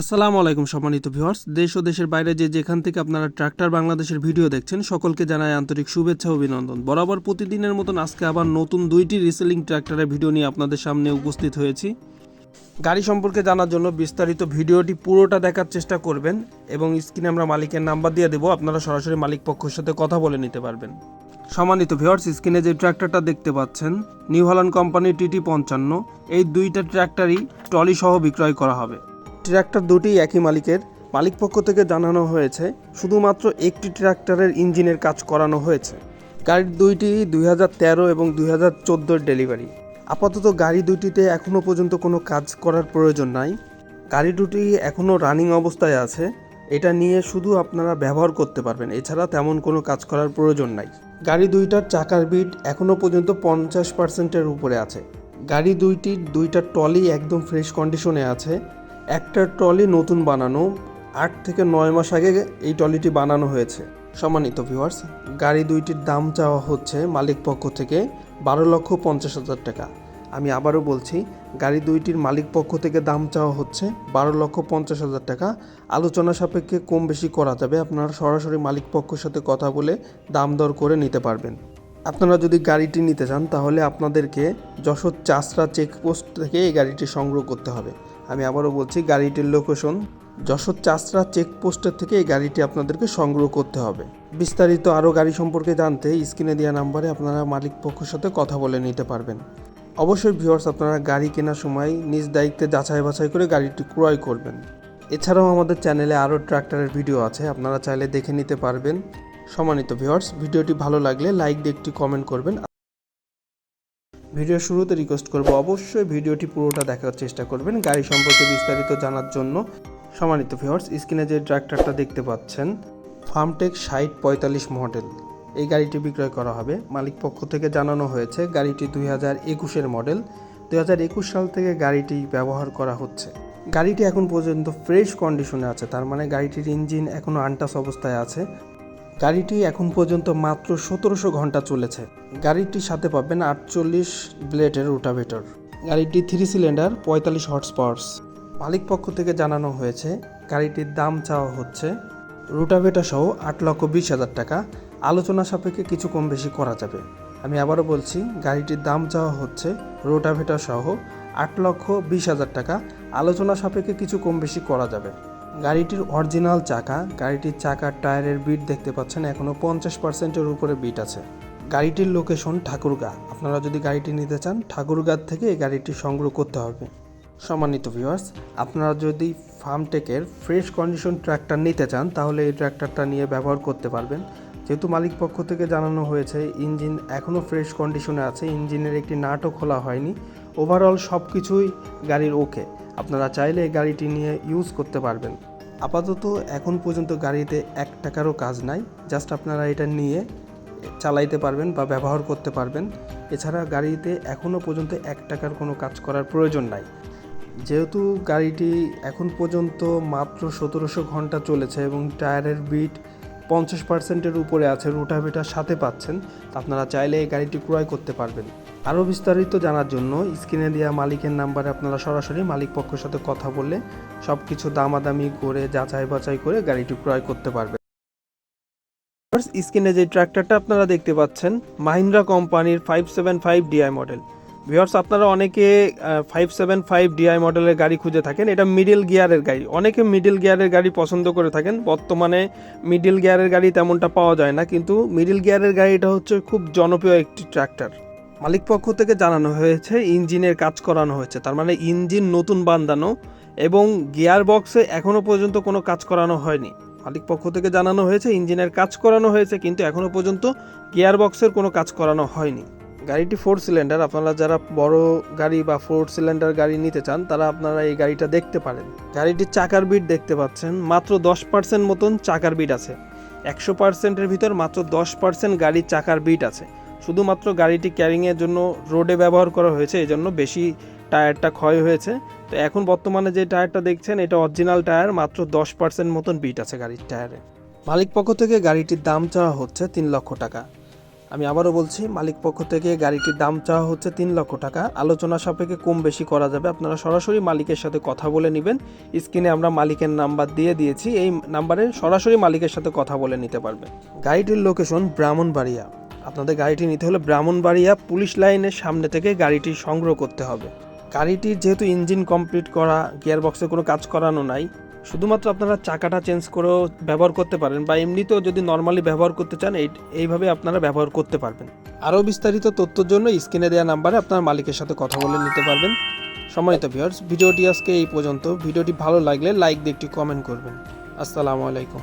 আসসালামু আলাইকুম সম্মানিত ভিউয়ার্স, দেশ ও দেশের বাইরে যেখান থেকে আপনারা ট্রাক্টর বাংলাদেশের ভিডিও দেখছেন সকলকে জানাই আন্তরিক শুভেচ্ছা ও অভিনন্দন। বরাবর প্রতিদিনের মতন আজকে আবার নতুন দুইটি রিসেলিং ট্রাক্টরের ভিডিও নিয়ে আপনাদের সামনে উপস্থিত হয়েছি। গাড়ি সম্পর্কে জানার জন্য বিস্তারিত ভিডিওটি পুরোটা দেখার চেষ্টা করবেন এবং স্ক্রিনে আমরা মালিকের নাম্বার দিয়ে দেবো, আপনারা সরাসরি মালিক পক্ষের সাথে কথা বলে নিতে পারবেন। সম্মানিত ভিউয়ার্স, স্ক্রিনে যে ট্রাক্টরটা দেখতে পাচ্ছেন নিউ হল্যান্ড কোম্পানির TT55, এই দুইটা ট্রাক্টরই ট্রলি সহ বিক্রয় করা হবে। ট্রাক্টর দুটি একই মালিকের। মালিক পক্ষ থেকে জানানো হয়েছে শুধুমাত্র একটি ট্রাক্টরের ইঞ্জিনের কাজ করানো হয়েছে। গাড়ি দুইটি 2013 এবং 2014 ডেলিভারি। আপাতত গাড়ি দুটিতে এখনও পর্যন্ত কোনো কাজ করার প্রয়োজন নাই। গাড়ি দুটি এখনও রানিং অবস্থায় আছে, এটা নিয়ে শুধু আপনারা ব্যবহার করতে পারবেন, এছাড়া তেমন কোনো কাজ করার প্রয়োজন নাই। গাড়ি দুইটার চাকার বিট এখনও পর্যন্ত 50%-এর উপরে আছে। গাড়ি দুইটা ট্রলি একদম ফ্রেশ কন্ডিশনে আছে। একটা ট্রলি নতুন বানানো, 8 থেকে 9 মাস আগে এই ট্রলিটি বানানো হয়েছে। সম্মানিত ভিউয়ার্স, গাড়ি দুইটির দাম চাওয়া হচ্ছে মালিক পক্ষ থেকে 12,50,000 টাকা। আমি আবারও বলছি, গাড়ি দুইটির মালিক পক্ষ থেকে দাম চাওয়া হচ্ছে 12,50,000 টাকা। আলোচনা সাপেক্ষে কম বেশি করা যাবে, আপনারা সরাসরি মালিক পক্ষের সাথে কথা বলে দাম দর করে নিতে পারবেন। আপনারা যদি গাড়িটি নিতে চান তাহলে আপনাদেরকে যশোর চাষরা চেকপোস্ট থেকে এই গাড়িটি সংগ্রহ করতে হবে। আমি আবারও বলছি, গাড়িটির লোকেশন যশোর চাষরা চেকপোস্টের থেকে এই গাড়িটি আপনাদেরকে সংগ্রহ করতে হবে। বিস্তারিত আরও গাড়ি সম্পর্কে জানতে স্ক্রিনে দেওয়া নাম্বারে আপনারা মালিক পক্ষের সাথে কথা বলে নিতে পারবেন। অবশ্যই ভিউয়ার্স, আপনারা গাড়ি কেনার সময় নিজ দায়িত্বে যাচাই বাছাই করে গাড়িটি ক্রয় করবেন। এছাড়াও আমাদের চ্যানেলে আরও ট্রাক্টরের ভিডিও আছে, আপনারা চাইলে দেখে নিতে পারবেন। সম্মানিত ভিউয়ার্স, ভিডিওটি ভালো লাগলে লাইক দিয়ে একটি কমেন্ট করবেন। ভিডিও শুরুতে রিকোয়েস্ট করব, অবশ্যই ভিডিওটি পুরোটা দেখার চেষ্টা করবেন গাড়ি সম্পর্কে বিস্তারিত জানার জন্য। সম্মানিত ভিউয়ার্স, স্ক্রিনে যে ট্রাক্টরটা দেখতে পাচ্ছেন ফার্মটেক 6045 মডেল, এই গাড়িটি বিক্রয় করা হবে। মালিক পক্ষ থেকে জানানো হয়েছে গাড়িটি 2021-এর মডেল। 2021 সাল থেকে গাড়িটি ব্যবহার করা হচ্ছে। গাড়িটি এখন পর্যন্ত ফ্রেশ কন্ডিশনে আছে, তার মানে গাড়িটির ইঞ্জিন এখনও আনটাচ অবস্থায় আছে। গাড়িটি এখন পর্যন্ত মাত্র 1700 ঘন্টা চলেছে। গাড়িটির সাথে পাবেন 48 ব্লেডের রোটাভেটর। গাড়িটি 3 সিলিন্ডার 45 হর্স পাওয়ার্স। মালিক পক্ষ থেকে জানানো হয়েছে গাড়িটির দাম চাওয়া হচ্ছে রোটাভেটর সহ 8,20,000 টাকা। আলোচনা সাপেক্ষে কিছু কম বেশি করা যাবে। আমি আবারও বলছি, গাড়িটির দাম চাওয়া হচ্ছে রোটাভেটর সহ 8,20,000 টাকা। আলোচনা সাপেক্ষে কিছু কম বেশি করা যাবে। গাড়িটির অরিজিনাল চাকা, গাড়িটির চাকার টায়ারের বিট দেখতে পাচ্ছেন এখনও 50%-এর উপরে বিট আছে। গাড়িটির লোকেশন ঠাকুরগাঁ। আপনারা যদি গাড়িটি নিতে চান ঠাকুরগাঁ থেকে এই গাড়িটি সংগ্রহ করতে হবে। সম্মানিত ভিউয়ার্স, আপনারা যদি ফার্মটেকের ফ্রেশ কন্ডিশন ট্র্যাক্টর নিতে চান তাহলে এই ট্র্যাক্টরটা নিয়ে ব্যবহার করতে পারবেন। যেহেতু মালিক পক্ষ থেকে জানানো হয়েছে ইঞ্জিন এখনও ফ্রেশ কন্ডিশনে আছে, ইঞ্জিনের একটি নাটও খোলা হয়নি, ওভারঅল সব কিছুই গাড়ির ওকে। আপনারা চাইলে এই গাড়িটি নিয়ে ইউজ করতে পারবেন। আপাতত এখন পর্যন্ত গাড়িতে 1 টাকারও কাজ নাই, জাস্ট আপনারা এটা নিয়ে চালাইতে পারবেন বা ব্যবহার করতে পারবেন। এছাড়া গাড়িতে এখনও পর্যন্ত 1 টাকার কোনো কাজ করার প্রয়োজন নাই। যেহেতু গাড়িটি এখন পর্যন্ত মাত্র 1700 ঘন্টা চলেছে এবং টায়ারের বিট 50%-এর উপরে আছে, রোটাভেটর সাথে পাচ্ছেন, আপনারা চাইলে এই গাড়িটি ক্রয় করতে পারবেন। আরও বিস্তারিত জানার জন্য স্ক্রিনে দেওয়া মালিকের নাম্বারে আপনারা সরাসরি মালিক পক্ষের সাথে কথা বলে সব কিছু দামাদামি করে যাচাই বাছাই করে গাড়িটি ক্রয় করতে পারবেন। স্ক্রিনে যে ট্র্যাক্টরটা আপনারা দেখতে পাচ্ছেন মাহিন্দ্রা কোম্পানির 575 DI মডেল। ভিউয়ার্স, আপনারা অনেকে 575 DI মডেলের গাড়ি খুঁজে থাকেন, এটা মিডল গিয়ারের গাড়ি। অনেকে মিডল গিয়ারের গাড়ি পছন্দ করে থাকেন। বর্তমানে মিডল গিয়ারের গাড়ি তেমনটা পাওয়া যায় না, কিন্তু মিডল গিয়ারের গাড়িটা হচ্ছে খুব জনপ্রিয় একটি ট্র্যাক্টর। মালিক পক্ষ থেকে জানানো হয়েছে ইঞ্জিনের কাজ করানো হয়েছে, তার মানে ইঞ্জিন নতুন বাঁধানো এবং গিয়ার বক্সে এখনও পর্যন্ত কোনো কাজ করানো হয়নি। মালিক পক্ষ থেকে জানানো হয়েছে ইঞ্জিনের কাজ করানো হয়েছে, কিন্তু এখনও পর্যন্ত গিয়ার বক্সের কোনো কাজ করানো হয়নি। গাড়িটি 4 সিলিন্ডার। আপনারা যারা বড় গাড়ি বা 4 সিলিন্ডার গাড়ি নিতে চান তারা আপনারা এই গাড়িটা দেখতে পারেন। গাড়িটির চাকার বিট দেখতে পাচ্ছেন মাত্র 10% মতন চাকার বিট আছে। 100%-এর ভিতর মাত্র 10% গাড়ির চাকার বিট আছে। শুধুমাত্র গাড়িটি ক্যারিংয়ের জন্য রোডে ব্যবহার করা হয়েছে, এই জন্য বেশি টায়ারটা ক্ষয় হয়েছে। তো এখন বর্তমানে যে টায়ারটা দেখছেন এটা অরিজিনাল টায়ার, মাত্র 10% মতন বিট আছে গাড়ির টায়ারে। মালিক পক্ষ থেকে গাড়িটির দাম চাওয়া হচ্ছে 3 লক্ষ টাকা। আমি আবারও বলছি, মালিক পক্ষ থেকে গাড়িটির দাম চাওয়া হচ্ছে 3 লক্ষ টাকা। আলোচনা সাপেক্ষে কম বেশি করা যাবে। আপনারা সরাসরি মালিকের সাথে কথা বলে নেবেন। স্ক্রিনে আমরা মালিকের নাম্বার দিয়ে দিয়েছি, এই নাম্বারে সরাসরি মালিকের সাথে কথা বলে নিতে পারবেন। গাড়িটির লোকেশন ব্রাহ্মণবাড়িয়া। আপনাদের গাড়িটি নিতে হলে ব্রাহ্মণবাড়িয়া পুলিশ লাইনের সামনে থেকে গাড়িটি সংগ্রহ করতে হবে। গাড়িটির যেহেতু ইঞ্জিন কমপ্লিট করা, গিয়ারবক্সে কোনো কাজ করানো নাই, শুধুমাত্র আপনারা চাকাটা চেঞ্জ করেও ব্যবহার করতে পারেন, বা এমনিতেও যদি নর্মালি ব্যবহার করতে চান এইভাবে আপনারা ব্যবহার করতে পারবেন। আরও বিস্তারিত তথ্যের জন্য স্ক্রিনে দেওয়া নাম্বারে আপনার মালিকের সাথে কথা বলে নিতে পারবেন। সম্মানিত ভিউয়ার্স, ভিডিওটি আজকে এই পর্যন্ত। ভিডিওটি ভালো লাগলে লাইক দিয়ে একটি কমেন্ট করবেন। আসসালামু আলাইকুম।